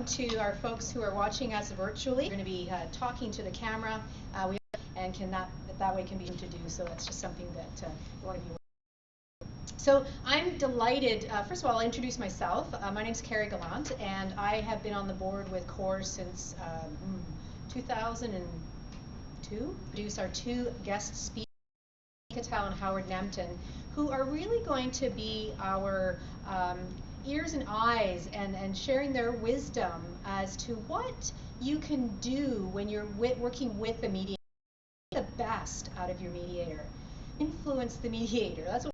to our folks who are watching us virtually. We're going to be talking to the camera, and that way can be to do. So that's just something that you want to be. So I'm delighted. First of all, I'll introduce myself. My name is Carrie Gallant, and I have been on the board with CORE since 2002. Produce our two guest speakers, Cattell and Howard Nempton, who are really going to be our ears and eyes and sharing their wisdom as to what you can do when you're working with a mediator. The best out of your mediator. Influence the mediator. That's what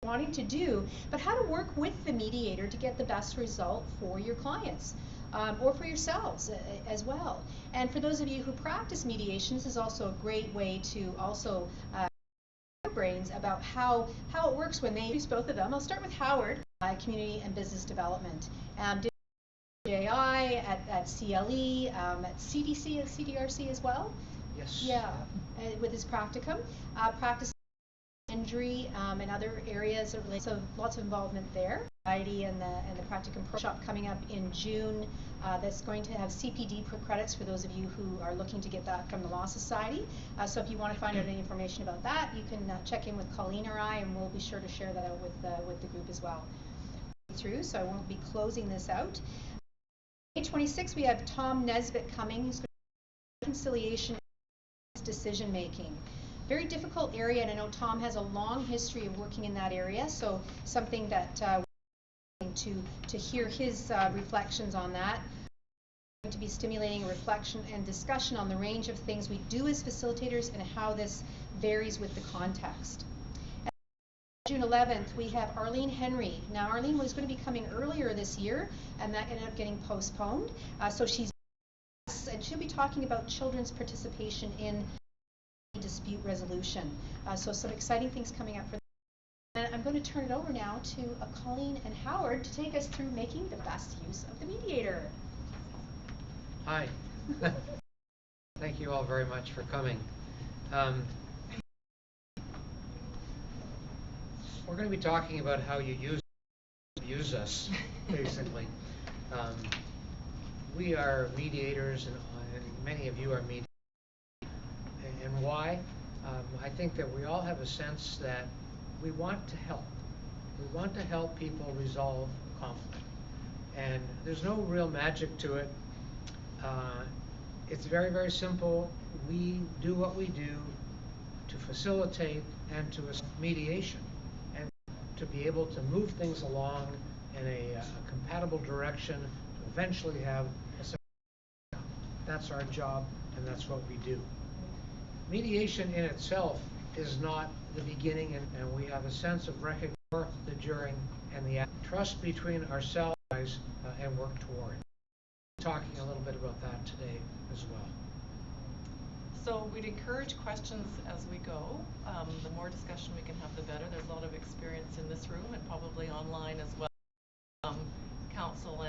we're wanting to do, but how to work with the mediator to get the best result for your clients. Or for yourselves as well. And for those of you who practice mediation, this is also a great way to also brains about how it works when they use both of them. I'll start with Howard, Community and Business Development. Did JI at CLE, at CDC, at CDRC as well? Yes. Yeah, with his practicum. Practice injury and other areas, so lots of involvement there. And the practicum workshop coming up in June. That's going to have CPD credits for those of you who are looking to get that from the Law Society. So if you want to find out any information about that, you can check in with Colleen or I, and we'll be sure to share that out with the group as well. So I won't be closing this out. May 26th, we have Tom Nesbitt coming. He's going to reconciliation decision making. Very difficult area, and I know Tom has a long history of working in that area, so something that to hear his reflections on that. We're going to be stimulating a reflection and discussion on the range of things we do as facilitators and how this varies with the context. And June 11th, we have Arlene Henry. Now, Arlene was going to be coming earlier this year, and that ended up getting postponed. So she'll be talking about children's participation in dispute resolution. So some exciting things coming up for them. And I'm going to turn it over now to Colleen and Howard to take us through making the best use of the mediator. Hi. Thank you all very much for coming. We're going to be talking about how you use us, basically. We are mediators, and many of you are mediators. And why? I think that we all have a sense that we want to help. We want to help people resolve conflict. And there's no real magic to it. It's very, very simple. We do what we do to facilitate and to mediation and to be able to move things along in a compatible direction to eventually have a successful. That's our job, and that's what we do. Mediation in itself is not the beginning, and we have a sense of recognition, the during, and the trust between ourselves and work toward. Talking a little bit about that today as well. So we'd encourage questions as we go. The more discussion we can have, the better. There's a lot of experience in this room and probably online as well. Counsel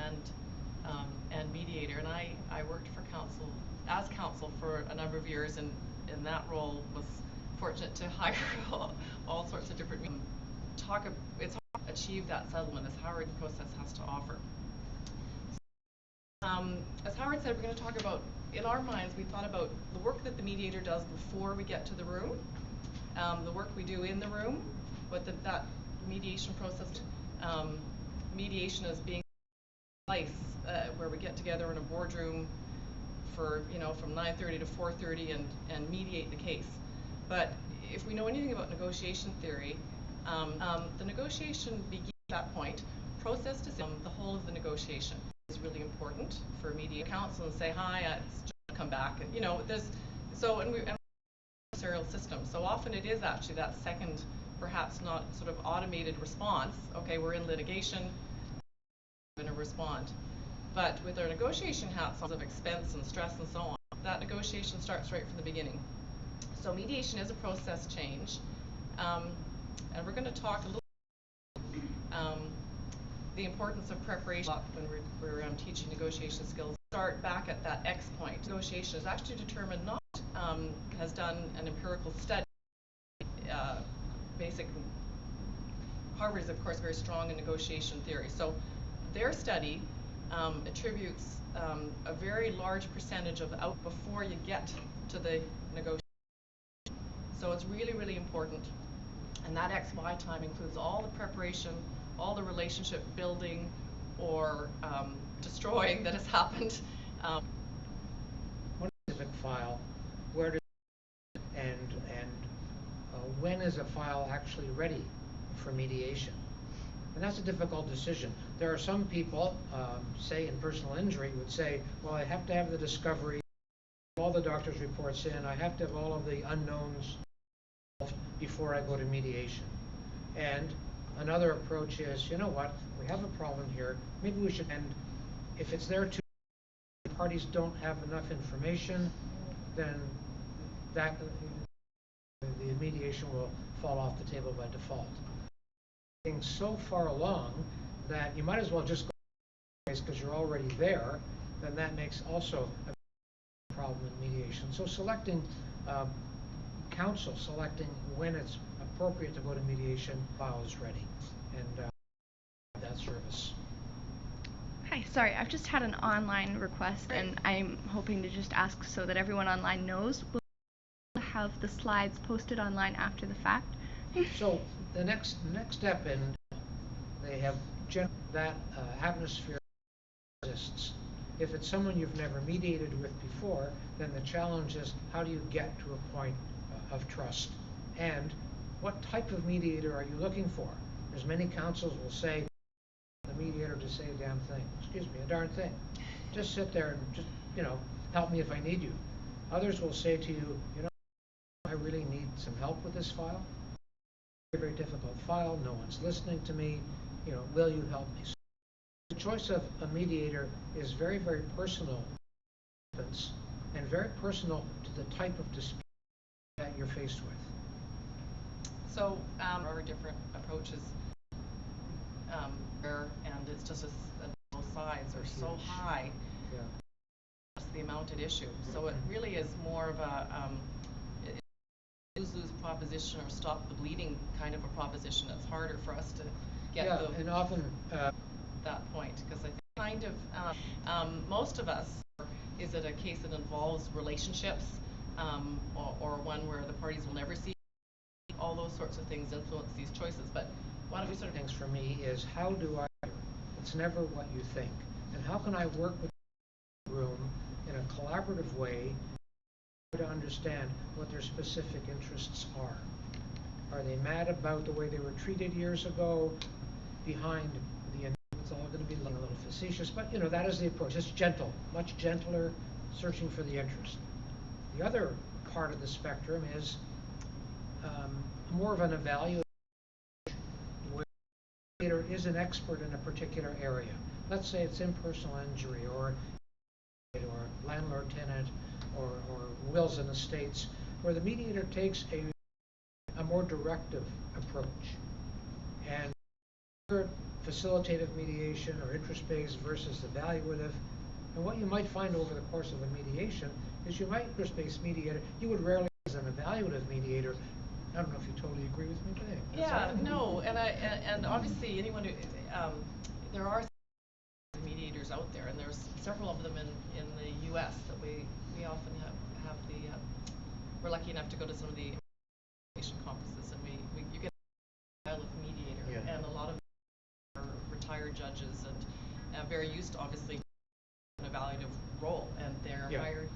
and mediator, and I worked for as counsel for a number of years, and in that role was fortunate to hire all sorts of different it's hard to achieve that settlement as Howard's process has to offer. As Howard said, we're going to talk about, in our minds, we thought about the work that the mediator does before we get to the room, the work we do in the room, but that mediation process, mediation as being a place where we get together in a boardroom for, from 9:30 to 4:30 and mediate the case. But if we know anything about negotiation theory, the negotiation begins at that point. Process to the whole of the negotiation is really important for mediator counsel and say, hi, it's just come back, and we serial system. So often it is actually that second, perhaps not sort of automated response. Okay, we're in litigation, we're going to respond. But with our negotiation hats on of expense and stress and so on, that negotiation starts right from the beginning. So mediation is a process change, and we're going to talk a little the importance of preparation when we're teaching negotiation skills. Start back at that X point. Negotiation is actually determined not has done an empirical study. Harvard is of course very strong in negotiation theory. So their study attributes a very large percentage of the out before you get to the negotiation. So it's really, really important. And that XY time includes all the preparation, all the relationship building or destroying that has happened. One specific file, where does and when is a file actually ready for mediation? And that's a difficult decision. There are some people, say in personal injury, would say, well, I have to have the discovery, all the doctor's reports in, I have to have all of the unknowns before I go to mediation. And another approach is, you know what, we have a problem here, maybe we should, and if it's there too, parties don't have enough information, then that the mediation will fall off the table by default. Things so far along that you might as well just go because you're already there, then that makes also a problem in mediation. So selecting counsel, selecting when it's appropriate to go to mediation, file is ready, and that service. Hi, sorry, I've just had an online request, and I'm hoping to just ask so that everyone online knows. Will you have the slides posted online after the fact? So the next step in, they have that atmosphere exists. If it's someone you've never mediated with before, then the challenge is how do you get to a point of trust? And what type of mediator are you looking for? There's many counsels will say, the mediator to say a damn thing. Excuse me, a darn thing. Just sit there and just, help me if I need you. Others will say to you, I really need some help with this file. Very, very difficult file. No one's listening to me. Will you help me? So the choice of a mediator is very, very personal and very personal to the type of dispute that you're faced with. So there are different approaches, and it's just both sides are so high. Yeah. That's the amount at issue. So it really is more of a lose-lose proposition or stop the bleeding kind of a proposition. It's harder for us to get and often that point, because I think kind of most of us, is it a case that involves relationships or one where the parties will never see? All those sorts of things influence these choices. But why don't we sort of things for me is how do I, it's never what you think, and how can I work with the room in a collaborative way to understand what their specific interests are. Are they mad about the way they were treated years ago? Behind the, it's all going to be a little facetious, but that is the approach. It's gentle, much gentler, searching for the interest. The other part of the spectrum is more of an evaluative, where the mediator is an expert in a particular area. Let's say it's in personal injury or landlord-tenant or wills and estates, where the mediator takes a more directive approach. And facilitative mediation or interest-based versus evaluative. And what you might find over the course of a mediation is you might interest-based mediator, you would rarely as an evaluative mediator. I don't know if you totally agree with me, but yeah, no, and obviously anyone who there are mediators out there, and there's several of them in the U.S. that we often have the we're lucky enough to go to some of the mediation conferences, and you get a style of mediator, and a lot of them are retired judges and very used to obviously an evaluative role, and they're hired.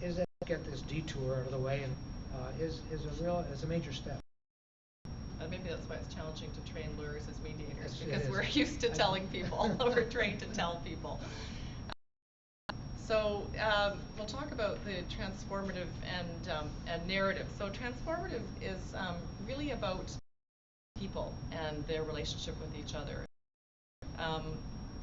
Is that get this detour out of the way and is a major step. And maybe that's why it's challenging to train lawyers as mediators, because we're used to telling people, we're trained to tell people. So we'll talk about the transformative and narrative. So transformative is really about people and their relationship with each other.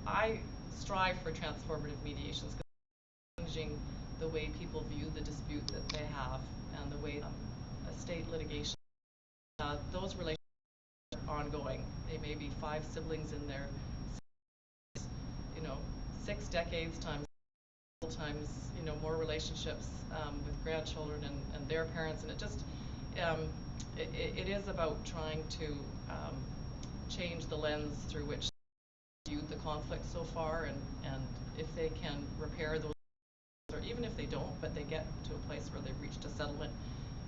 I strive for transformative mediations, because changing the way people view the dispute that they have and the way estate litigation, those relationships are ongoing. They may be 5 siblings in their 6 decades times more relationships with grandchildren and their parents, and it just it is about trying to change the lens through which viewed the conflict so far, and if they can repair those, or even if they don't, but they get to a place where they've reached a settlement,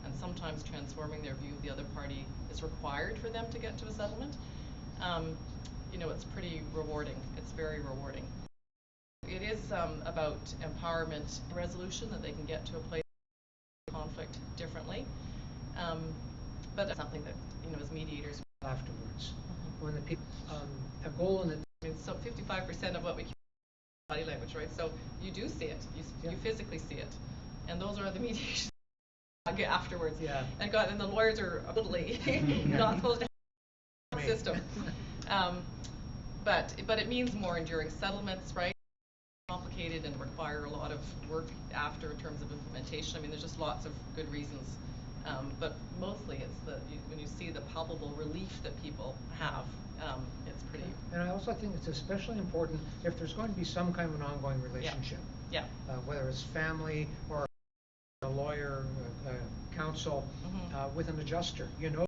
and sometimes transforming their view of the other party is required for them to get to a settlement, you know, it's pretty rewarding. It's very rewarding. It is about empowerment resolution, that they can get to a place of conflict differently. But it's something that, you know, as mediators Afterwards, when the people, a goal in the. I mean, so 55% of what we body language, right? So you do see it. You physically see it, and those are the mediations afterwards. Yeah. And the lawyers are totally not supposed to have a system. But it means more enduring settlements, right? Complicated and require a lot of work after in terms of implementation. I mean, there's just lots of good reasons. But mostly it's when you see the palpable relief that people have, it's pretty. And I also think it's especially important if there's going to be some kind of an ongoing relationship. Yeah. Whether it's family or a lawyer, counsel, with an adjuster, you know.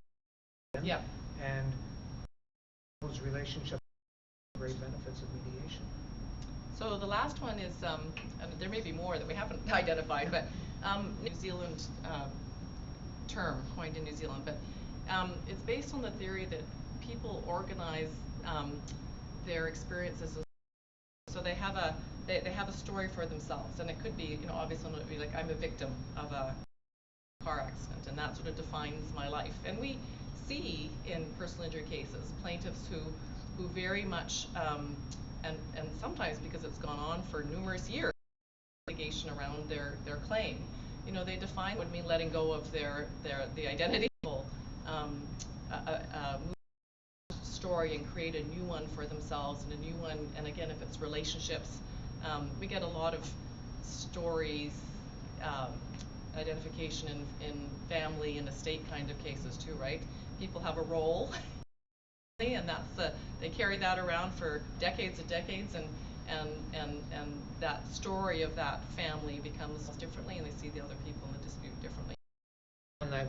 Yeah. And those relationships are great benefits of mediation. So the last one is, and there may be more that we haven't identified, but New Zealand term coined in New Zealand, but it's based on the theory that people organize their experiences. So they have a story for themselves, and it could be, you know, obviously it would be like, I'm a victim of a car accident, and that sort of defines my life. And we see in personal injury cases plaintiffs who very much and sometimes because it's gone on for numerous years, litigation around their claim, you know, they define what would mean letting go of the identity story and create a new one for themselves, and a new one. And again, if it's relationships, we get a lot of stories, identification in family and estate kind of cases too, right? People have a role, and that's they carry that around for decades and decades, and that story of that family becomes differently, and they see the other people in the dispute differently. And that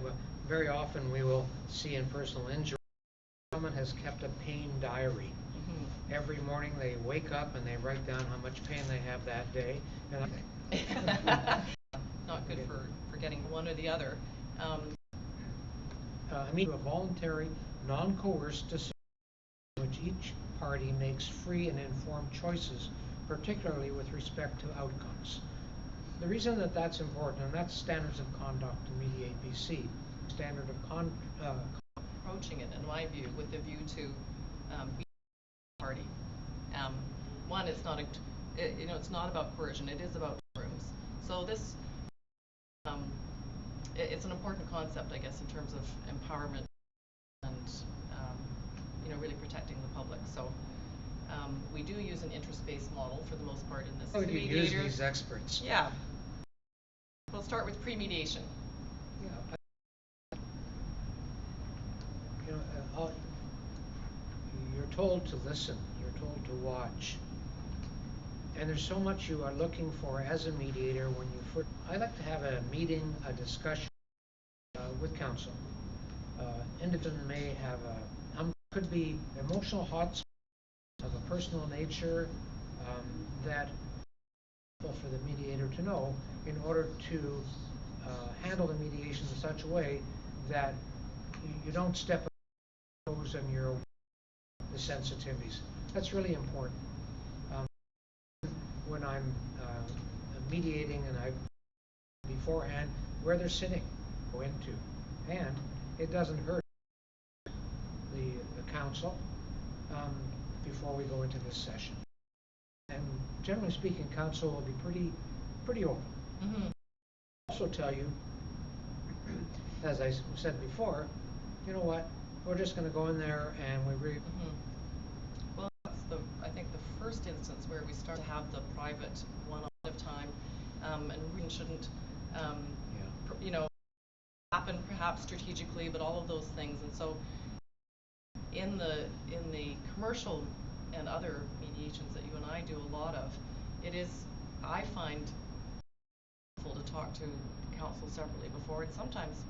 very often we will see in personal injury, someone has kept a pain diary. Every morning they wake up and they write down how much pain they have that day. And not good for getting one or the other. I mean, a voluntary, non-coerced decision in which each party makes free and informed choices, particularly with respect to outcomes. The reason that that's important, and that's standards of conduct in Mediate BC, standard of approaching it, in my view, with a view to be a party. One, it's not it's not about coercion. It is about rooms. So this, it's an important concept, I guess, in terms of empowerment and you know, really protecting the public. So we do use an interest-based model for the most part in this. How would you use these experts? Yeah. We'll start with pre-mediation. Yeah. You know, you're told to listen. You're told to watch. And there's so much you are looking for as a mediator when you I like to have a meeting, a discussion with counsel. Individual may have could be emotional hotspots of a personal nature that for the mediator to know in order to handle the mediation in such a way that you don't step on toes and you're the sensitivities. That's really important. When I'm mediating and I beforehand where they're sitting go into, and it doesn't hurt the counsel before we go into this session. And generally speaking, counsel will be pretty open. I'll also tell you, as I said before, you know what, we're just going to go in there and we really. Well, that's I think the first instance where we start to have the private one-on-one of time, and reading shouldn't, you know, happen perhaps strategically, but all of those things. And so, in the commercial and other mediations that you and I do a lot of, it is, I find, helpful to talk to counsel separately before, and sometimes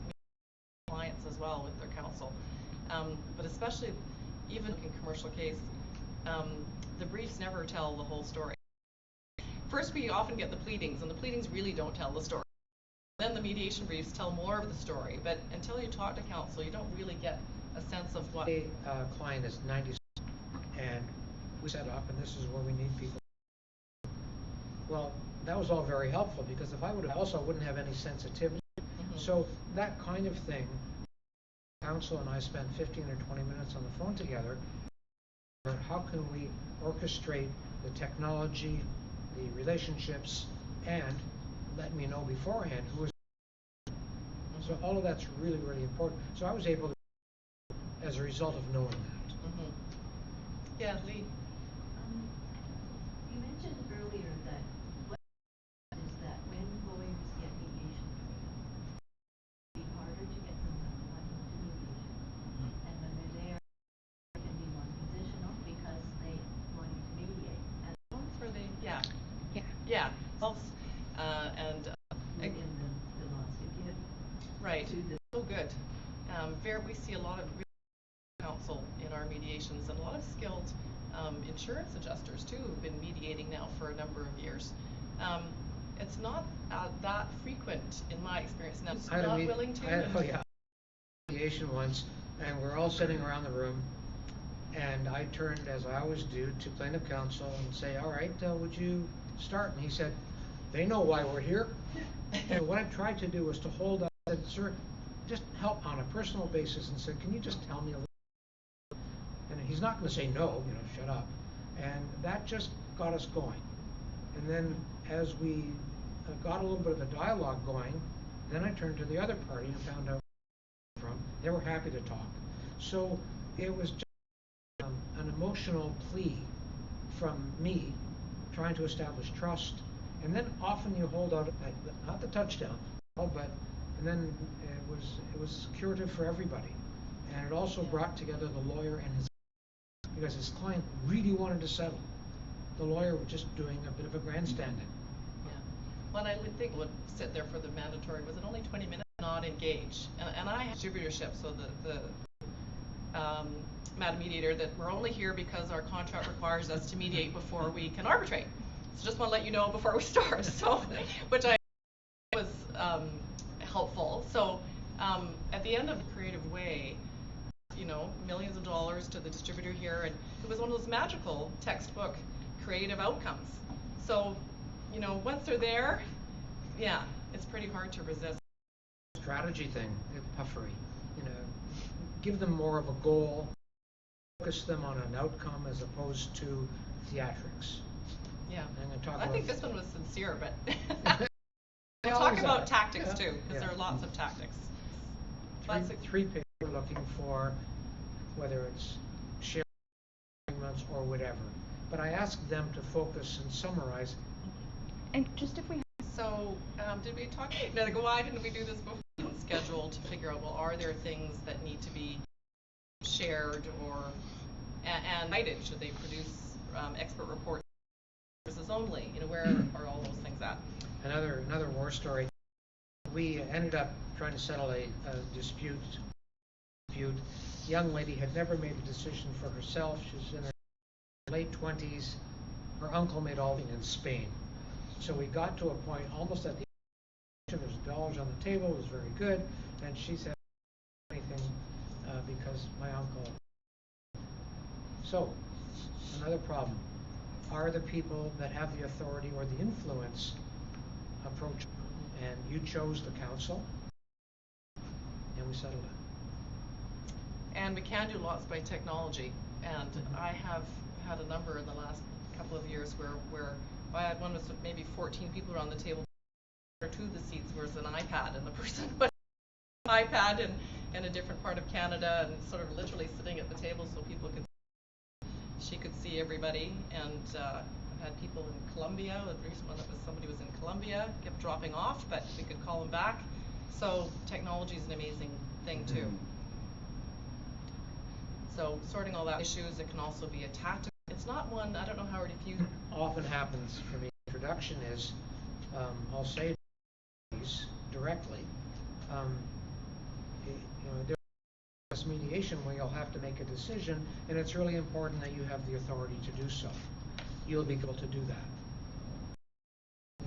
clients as well with their counsel. But especially even in commercial case, the briefs never tell the whole story. First, we often get the pleadings, and the pleadings really don't tell the story. Then the mediation briefs tell more of the story, but until you talk to counsel, you don't really get a sense of what. A client is 90, and we set up, and this is where we need people. Well, that was all very helpful, because if I would have also wouldn't have any sensitivity. So that kind of thing, counsel and I spent 15 or 20 minutes on the phone together. How can we orchestrate the technology, the relationships, and let me know beforehand who is. So all of that's really, really important. So I was able to, as a result of knowing that. Yeah, Lee. You mentioned earlier that what is that when lawyers get mediation training, it'd be harder to get them one to mediation, and when they're there, it can be more positional because they want to mediate. And For the Yeah. in the lawsuit, right. to the So good. We see a lot of counsel in our mediations, and a lot of skilled insurance adjusters too who've been mediating now for a number of years. It's not that frequent in my experience now. I had Not a willing to. I had mediation once, and we're all sitting around the room, and I turned, as I always do, to plaintiff counsel and say, all right, would you start? And he said, they know why we're here. And what I tried to do was to hold up and said, sir, just help on a personal basis, and said, can you just tell me a little? And he's not going to say no, shut up. And that just got us going. And then as we got a little bit of a dialogue going, then I turned to the other party and found out from. They were happy to talk. So it was just an emotional plea from me trying to establish trust. And then often you hold out, not the touchdown, but and then it was curative for everybody. And it also brought together the lawyer and his, because his client really wanted to settle. The lawyer was just doing a bit of a grandstanding. Yeah. Well, I would think would sit there for the mandatory. Was it only 20 minutes? Not engage. And I have distributorship, so the Madam Mediator, that we're only here because our contract requires us to mediate before we can arbitrate. So just want to let you know before we start. So, which I was helpful. So at the end of the creative way, millions of dollars to the distributor here, and it was one of those magical textbook creative outcomes. So, once they're there, it's pretty hard to resist. Strategy thing, puffery, give them more of a goal, focus them on an outcome as opposed to theatrics. Yeah. I'm going to talk I about think this one was sincere, but we'll talk about tactics too, because there are lots of tactics. Three people are looking for, whether it's sharing agreements or whatever. But I asked them to focus and summarize. And just if we. So, did we talk? Why didn't we do this before? Schedule to figure out, well, are there things that need to be shared or and cited? Should they produce expert reports only? Where are all those things at? Another war story. We ended up trying to settle a dispute. Young lady had never made a decision for herself. She was in her late 20s. Her uncle made all in Spain. So we got to a point almost at the end. There's dollars on the table. It was very good. And she said anything because my uncle. So another problem. Are the people that have the authority or the influence approach? And you chose the counsel, and we settled it. And we can do lots by technology. And I have had a number in the last couple of years where I had one with maybe 14 people around the table. Or two of the seats was an iPad, and the person put an iPad in a different part of Canada and sort of literally sitting at the table so people could. She could see everybody, and I've had people in Colombia. The recent one that was somebody was in Colombia, kept dropping off, but we could call them back. So technology is an amazing thing too. So sorting all that issues, it can also be a tactic. It's not one. I don't know, Howard, if you. Often happens for me. Introduction is, I'll say directly. There was this mediation where you'll have to make a decision, and it's really important that you have the authority to do so. You'll be able to do that.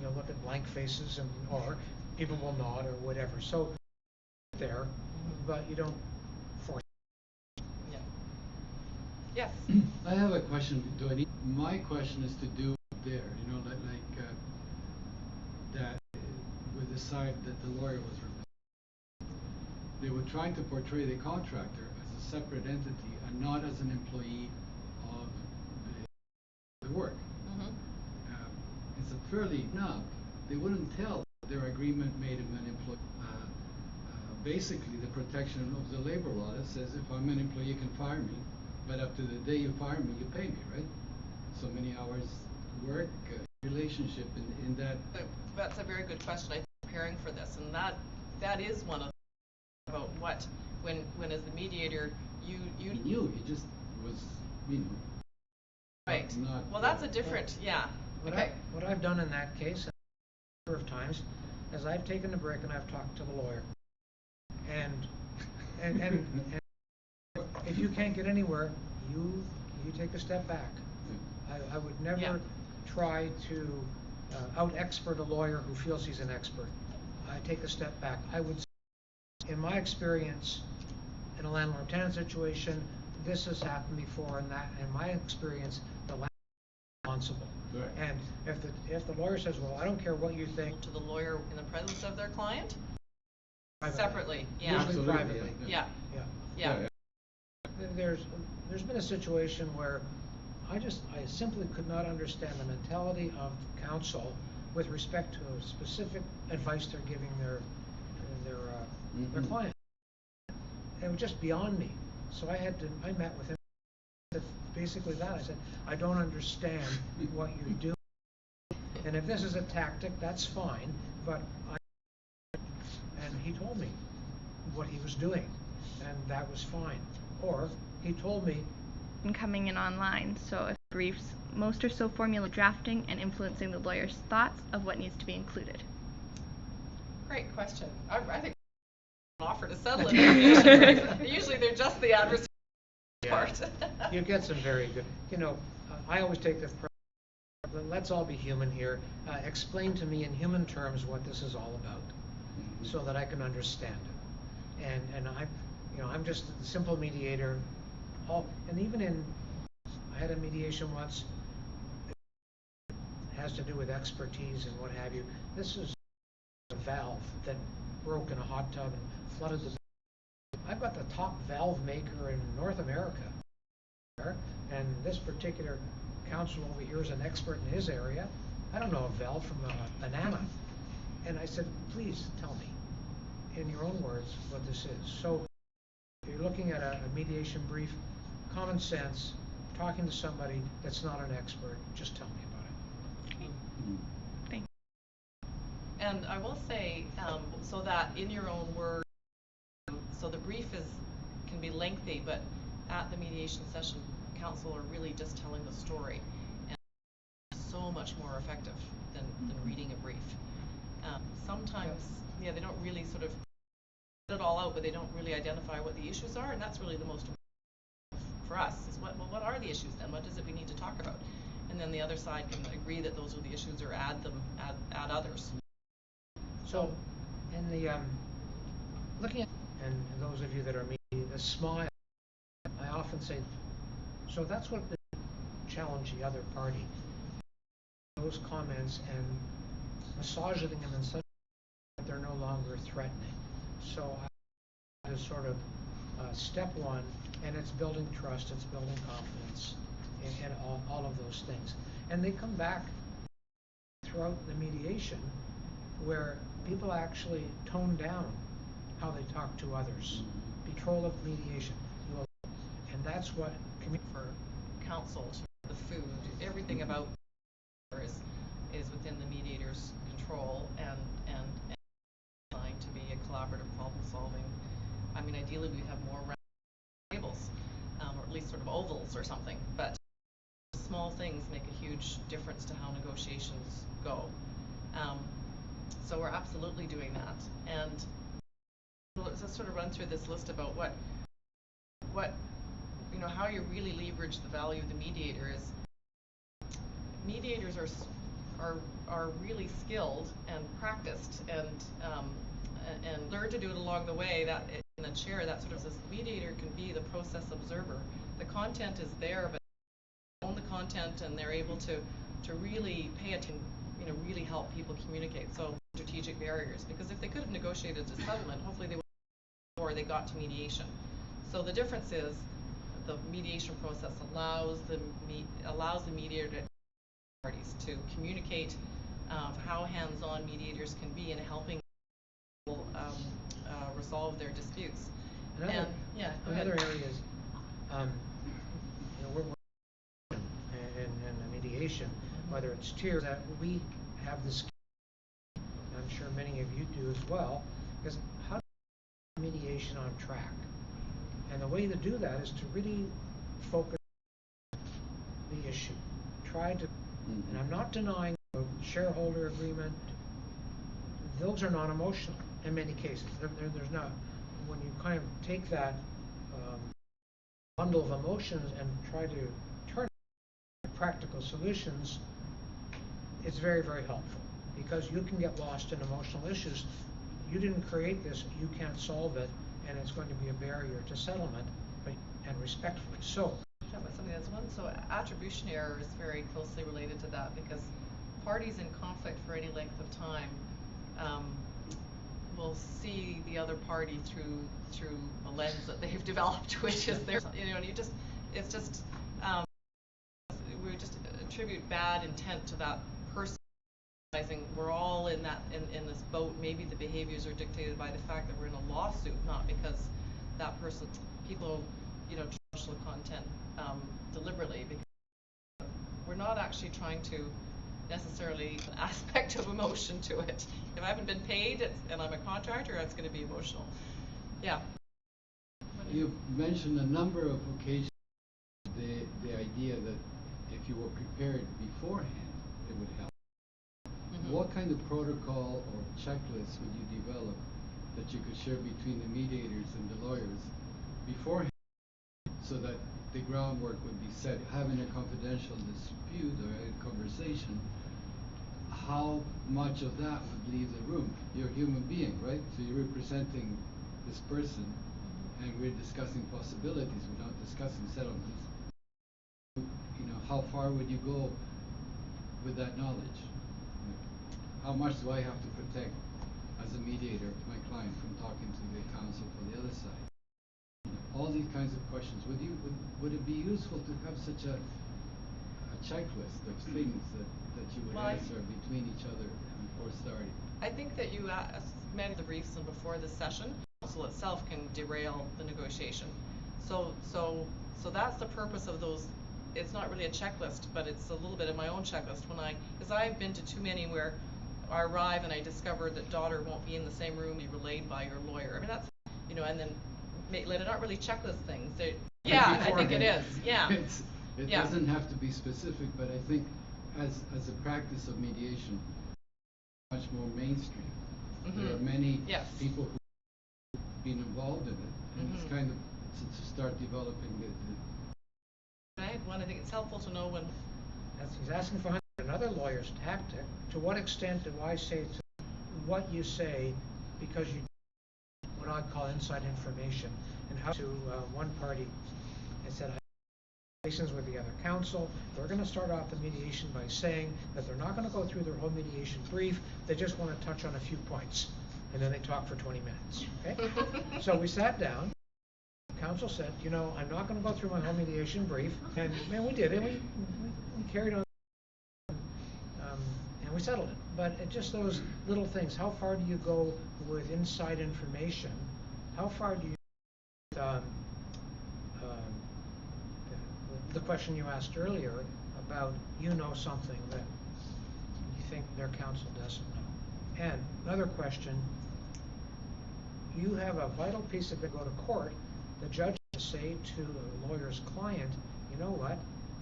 You'll look at blank faces, or people will nod or whatever. So there, but you don't force. Yeah. Yes. I have a question. My question is to do there, that with the side that the lawyer was representing. They were trying to portray the contractor as a separate entity and not as an employee of the work. It's a fairly they wouldn't tell their agreement made him an employee. Basically, the protection of the labor law that says if I'm an employee, you can fire me, but up to the day you fire me, you pay me, right? So many hours work relationship in that. That's a very good question. I think preparing for this, and that is one of about what when as the mediator you knew he just was right. Not, well, that's a different What I've done in that case a number of times is I've taken the break and I've talked to the lawyer, and if you can't get anywhere, you take a step back. I would never try to out-expert a lawyer who feels he's an expert. I take a step back. I would say, in my experience, in a landlord-tenant situation, this has happened before, and that, in my experience, the landlord is responsible. Right. And if the lawyer says, well, I don't care what you think, to the lawyer in the presence of their client, privately. separately. Yeah. Usually Absolutely, privately. Yeah. There's been a situation where I simply could not understand the mentality of counsel with respect to a specific advice they're giving their client. It was just beyond me. So I met with him. Basically that. I said, I don't understand what you're doing. And if this is a tactic, that's fine. But and he told me what he was doing, and that was fine. Or he told me. And coming in online, so if briefs, most are so formula drafting and influencing the lawyer's thoughts of what needs to be included. Great question. I think offer to settle it. Usually they're just the adversary part. You get some very good. I always take the. Let's all be human here. Explain to me in human terms what this is all about, so that I can understand it. And I'm just a simple mediator. And even I had a mediation once. It has to do with expertise and what have you. This is a valve that broke in a hot tub and flooded the. I've got the top valve maker in North America, and this particular counsel over here is an expert in his area. I don't know a valve from a banana. And I said, please tell me, in your own words, what this is. So if you're looking at a mediation brief, common sense, talking to somebody that's not an expert, just tell me about it. Okay. Thanks. And I will say, so that in your own words, so the brief can be lengthy, but at the mediation session, counsel are really just telling the story, and so much more effective than reading a brief. Sometimes, they don't really sort of put it all out, but they don't really identify what the issues are, and that's really the most important for us. Is what are the issues then? What is it we need to talk about? And then the other side can agree that those are the issues, or add others. So, in the looking at, and those of you that are the smile, I often say, so that's what challenge the other party. Those comments and massaging them in such that they're no longer threatening. So that is sort of step one, and it's building trust, it's building confidence, and all of those things. And they come back throughout the mediation where people actually tone down how they talk to others. Control of mediation. And that's what for counsel, the food, everything about is within the mediator's control, and designed to be a collaborative problem solving. I mean, ideally we'd have more round tables, or at least sort of ovals or something, but small things make a huge difference to how negotiations go. So we're absolutely doing that. And let's just sort of run through this list about what how you really leverage the value of the mediator is mediators are really skilled and practiced and learn to do it along the way. That in the chair, that sort of says the mediator can be the process observer. The content is there, but they own the content and they're able to really pay attention, really help people communicate. So strategic barriers, because if they could have negotiated a settlement, hopefully they would, or they got to mediation. So the difference is the mediation process allows the mediator to parties to communicate how hands-on mediators can be in helping people resolve their disputes. Another area is, we're in the mediation, whether it's tiers, that we have this, I'm sure many of you do as well, is how to get mediation on track. And the way to do that is to really focus on the issue. Try to, and I'm not denying the shareholder agreement, those are not emotional in many cases. There's not. When you kind of take that bundle of emotions and try to turn it into practical solutions, it's very, very helpful, because you can get lost in emotional issues. You didn't create this, you can't solve it, and it's going to be a barrier to settlement, and respectfully so. Something that's one. So attribution error is very closely related to that, because parties in conflict for any length of time will see the other party through a lens that they've developed, which is their, it's just we just attribute bad intent to that person. We're all in this boat. Maybe the behaviors are dictated by the fact that we're in a lawsuit, not because that person, people, social content deliberately, because we're not actually trying to necessarily an aspect of emotion to it. If I haven't been paid and I'm a contractor, it's going to be emotional. Yeah. You've mentioned a number of occasions the idea that if you were prepared beforehand, it would help. Mm-hmm. What kind of protocol or checklist would you develop that you could share between the mediators and the lawyers beforehand, so that the groundwork would be set? Having a confidential dispute or a conversation, how much of that would leave the room? You're a human being, right? So you're representing this person, and we're discussing possibilities. We're not discussing settlements. How far would you go with that knowledge? How much do I have to protect as a mediator my client from talking to the counsel for the other side? All these kinds of questions. Would it be useful to have such a checklist of things that you would answer between each other before starting? I think that you met the briefs and before the session, the counsel itself can derail the negotiation. So that's the purpose of those. It's not really a checklist, but it's a little bit of my own checklist. Because I've been to too many where I arrive and I discover that daughter won't be in the same room, be relayed by your lawyer. I mean, that's, and then they're not really checklist things. Yeah, I think it is. Yeah. It doesn't have to be specific, but I think as a practice of mediation, much more mainstream. Mm-hmm. There are many people who've been involved in it, and it's kind of to start developing the. I think it's helpful to know when. He's asking for another lawyer's tactic. To what extent do I say to what you say because you what I call inside information, and how to one party I said I have relations with the other counsel. They're going to start off the mediation by saying that they're not going to go through their whole mediation brief. They just want to touch on a few points, and then they talk for 20 minutes. Okay? So we sat down. Counsel said, I'm not going to go through my whole mediation brief, and we did it. We carried on, and we settled it. But it just those little things. How far do you go with inside information? How far do you the question you asked earlier about something that you think their counsel doesn't know? And another question, you have a vital piece of it go to court. The judge will say to a lawyer's client, you know what,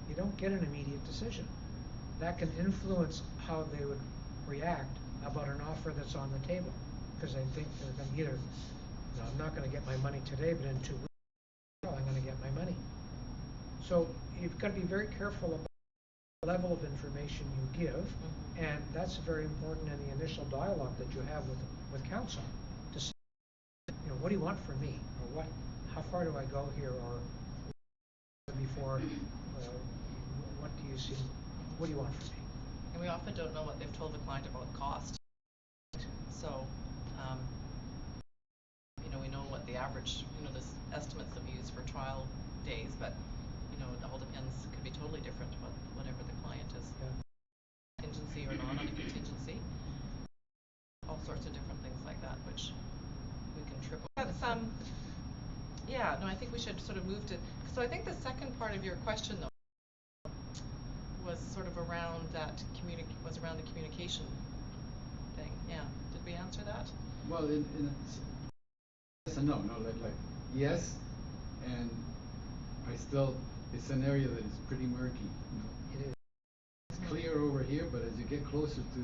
you don't get an immediate decision. That can influence how they would react about an offer that's on the table, because they think they're going to either, I'm not going to get my money today, but in 2 weeks, I'm going to get my money. So you've got to be very careful about the level of information you give, and that's very important in the initial dialogue that you have with counsel to say, you know, what do you want from me, or how far do I go here, or before, what do you see, what do you want from me? And we often don't know what they've told the client about cost. So, you know, we know what the average, you know, there's estimates that we use for trial days, but, you know, it all depends, it could be totally different whatever the client is. Yeah. Contingency or not on a contingency. All sorts of different things like that, which we can triple. That's, yeah, no, I think we should sort of move to, so I think the second part of your question, though, was sort of around that around the communication thing. Yeah, did we answer that? Well, in yes and no, like yes, and I still, it's an area that is pretty murky. You know? It is. It's clear over here, but as you get closer to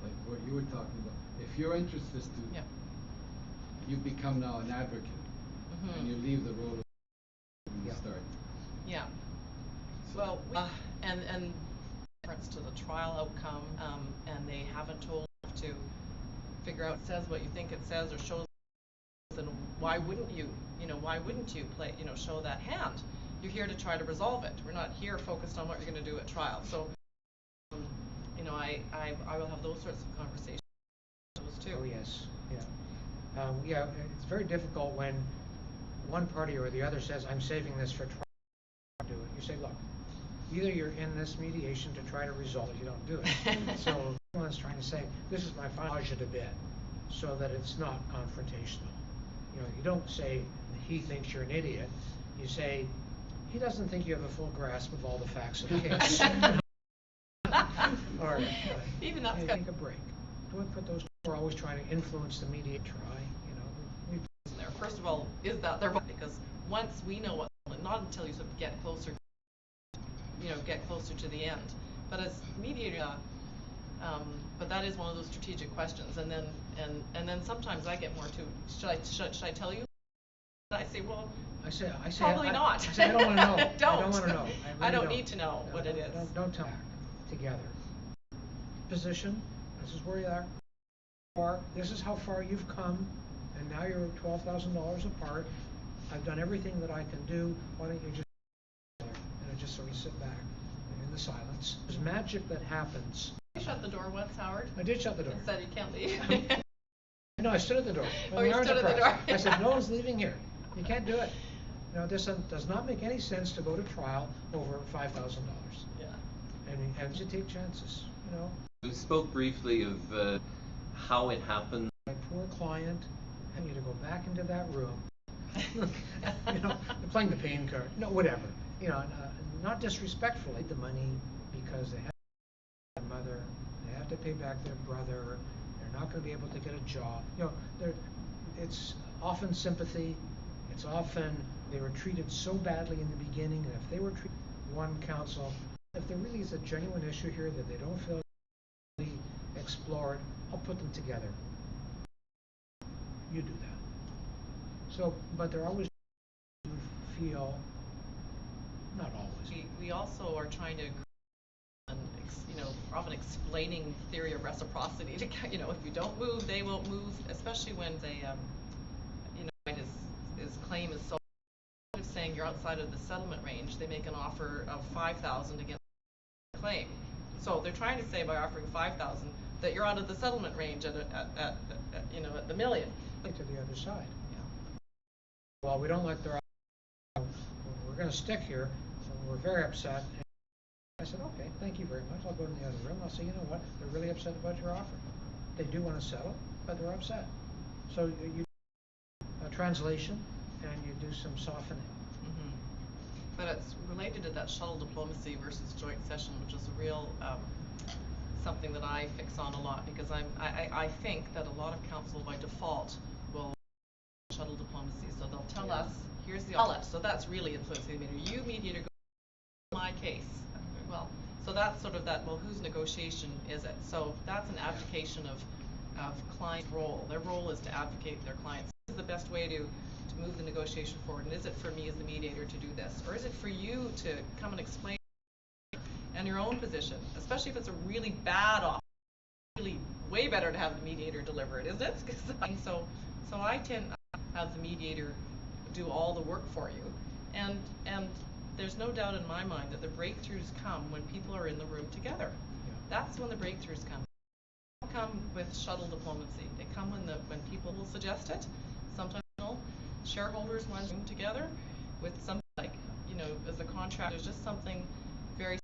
like what you were talking about, if your interest is to, Yeah. you become now an advocate, and you leave the role of when you start. Yeah. Well, and reference to the trial outcome, and they haven't told you to figure out, says what you think it says or shows, then why wouldn't you play, you know, show that hand? You're here to try to resolve it. We're not here focused on what you're going to do at trial. So, you know, I will have those sorts of conversations too. Oh yes, yeah. Yeah, it's very difficult when one party or the other says, I'm saving this for trial, do it. You say, look, either you're in this mediation to try to resolve it, you don't do it. So everyone's trying to say, this is my final measure to bid, so that it's not confrontational. You know, you don't say, he thinks you're an idiot. You say, he doesn't think you have a full grasp of all the facts of the case. Or even that's hey, good. take a break. Don't put those. We're always trying to influence the mediator. Try, you know. There. First of all, is that their fault? Because once we know what, not until you sort of get closer, you know, get closer to the end. But as mediator, but that is one of those strategic questions. And then sometimes I get more to, should I tell you? I say, well, I say probably not. I say, I don't want to know. Don't. I don't want to know. I don't need to know what it is. Don't tell. Together. Position. This is where you are. This is how far you've come, and now you're $12,000 apart. I've done everything that I can do. Why don't you just and just sort of sit back in the silence? There's magic that happens. You shut the door once, Howard. I did shut the door. And said you can't leave. No, I stood at the door. Oh, you stood at the door. I said, no one's leaving here. You can't do it. You know, this does not make any sense to go to trial over $5,000. Yeah. And you take chances, you know. We spoke briefly of how it happened. My poor client, I need to go back into that room. You know, playing the pain card. No, whatever. You know, not disrespectfully. The money because they have their mother, they have to pay back their brother. They're not going to be able to get a job. You know, it's often sympathy. It's often they were treated so badly in the beginning, and if they were treated one counsel, if there really is a genuine issue here that they don't feel explored, I'll put them together. You do that. So, but there always feel, not always. We also are trying to, you know, often explaining theory of reciprocity to, you know, if you don't move, they won't move, especially when they, you know, his claim is so, instead of saying you're outside of the settlement range, they make an offer of $5,000 against the claim. So they're trying to say by offering $5,000 that you're out of the settlement range at you know, at the million. To the other side. Yeah. Well, we don't like their. We're going to stick here. So we're very upset. And I said, okay, thank you very much. I'll go to the other room. I'll say, you know what? They're really upset about your offer. They do want to settle, but they're upset. So you a translation, and you do some softening. Mm-hmm. But it's related to that shuttle diplomacy versus joint session, which is a real something that I fix on a lot, because I think that a lot of counsel by default will shuttle diplomacy. So they'll tell us, here's the offer. So that's really influencing the mediator. You mediator, go my case. Well, so that's sort of that, well, whose negotiation is it? So that's an abdication of client role. Their role is to advocate their clients. This is the best way to to move the negotiation forward, and is it for me as the mediator to do this, or is it for you to come and explain and your own position, especially if it's a really bad offer. Really way better to have the mediator deliver it, isn't it? So I tend to have the mediator do all the work for you, and there's no doubt in my mind that the breakthroughs come when people are in the room together. Yeah. That's when the breakthroughs come. They don't come with shuttle diplomacy. They come when people will suggest it. Sometimes shareholders want to room together with something like, as a contract, there's just something very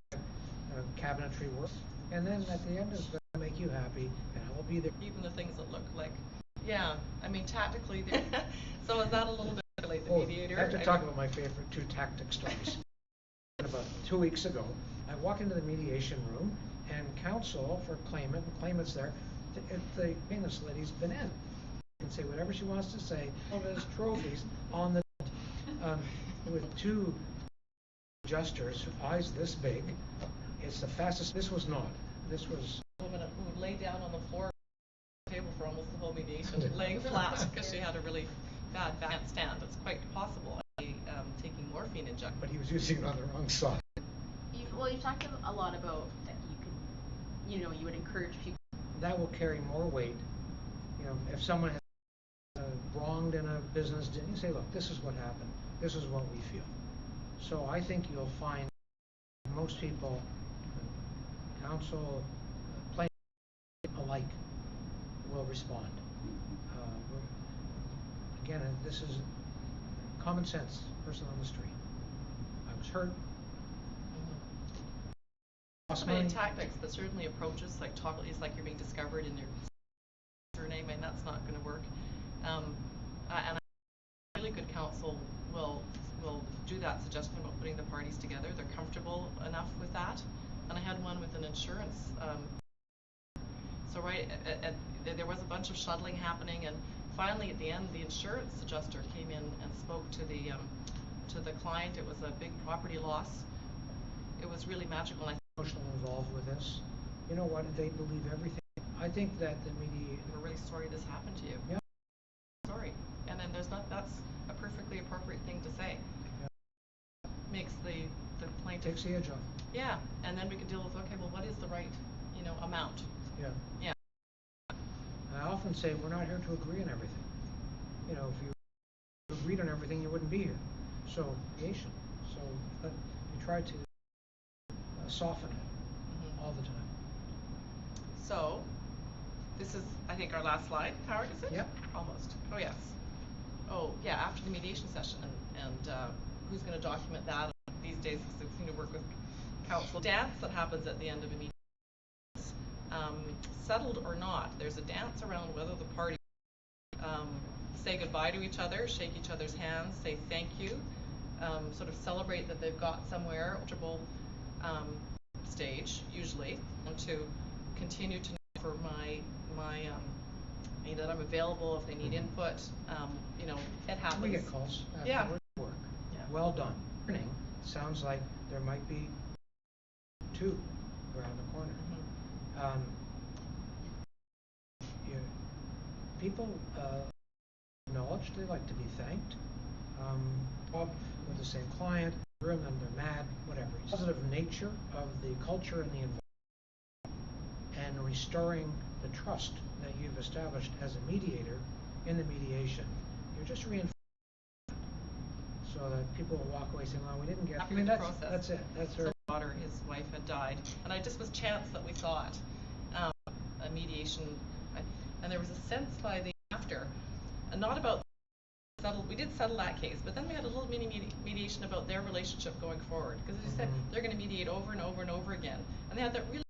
cabinetry work, and then at the end is going to make you happy, and I will be there. even the things that look like, tactically. So is that a little bit like the mediator? I have to talk about my favorite two tactic stories. About 2 weeks ago, I walk into the mediation room, and counsel for claimant, and claimant's there. The famous lady's been in. She can say whatever she wants to say. All those trophies on the with two adjusters, eyes this big. It's the fastest. This was not. This was. A woman who would lay down on the floor of the table for almost the whole mediation, laying flat because she had a really bad stand. It's quite possible. Taking morphine injection. But he was using it on the wrong side. You've talked a lot about that you would encourage people. That will carry more weight. If someone has wronged in a business, you say, look, this is what happened. This is what we feel. So I think you'll find most people, counsel, plaintiff alike, will respond. Again, this is common sense, person on the street. I was hurt. So many tactics, but certainly approaches like talk is like you're being discovered in your surname, and that's not going to work. And really good counsel will do that suggestion about putting the parties together. They're comfortable enough with that. And I had one with an insurance. So there was a bunch of shuttling happening, and finally at the end, the insurance adjuster came in and spoke to the client. It was a big property loss. It was really magical. And Emotional involved with this. You know what? They believe everything. I think that the mediator. We're really sorry this happened to you. Yeah. Sorry. And then that's a perfectly appropriate thing to say. Yeah. Makes the plaintiff. Takes the edge off. Yeah. And then we can deal with, okay, well, what is the right, amount? Yeah. Yeah. I often say we're not here to agree on everything. If you agreed on everything, you wouldn't be here. So mediation. So you try to soften it all the time. So, this is, I think, our last slide. Howard, is it? Yep. Almost. Oh, yes. Oh, yeah, after the mediation session, and who's going to document that these days, because they seem to work with counsel. Dance that happens at the end of a meeting. Settled or not, there's a dance around whether the parties say goodbye to each other, shake each other's hands, say thank you, sort of celebrate that they've got somewhere comfortable stage, usually, and to continue to for my that I'm available if they need input. It happens. We get calls after work. Yeah. Well done. Sounds like there might be two around the corner. Mm-hmm. People acknowledge they like to be thanked. With the same client, and they're mad, whatever. It's the positive nature of the culture and the environment, and restoring the trust that you've established as a mediator in the mediation. You're just reinforcing so that people will walk away saying, "Well, we didn't get." After the process. That's it. That's So her. daughter, his wife had died, and I just was chance that we saw it, a mediation, and there was a sense by the after, and not about. We did settle that case, but then we had a little mini mediation about their relationship going forward, because as you said, they're going to mediate over and over and over again, and they had that really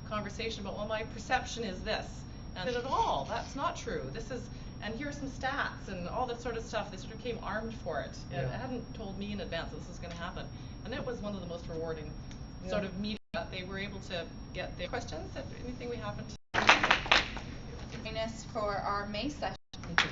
conversation about, well, my perception is this, and at all, that's not true. This is, and here's some stats and all that sort of stuff. They sort of came armed for it. Yeah. It hadn't told me in advance that this was going to happen, and it was one of the most rewarding sort of meetings that they were able to get their questions. Anything we haven't. Join us for our May session. Thank you.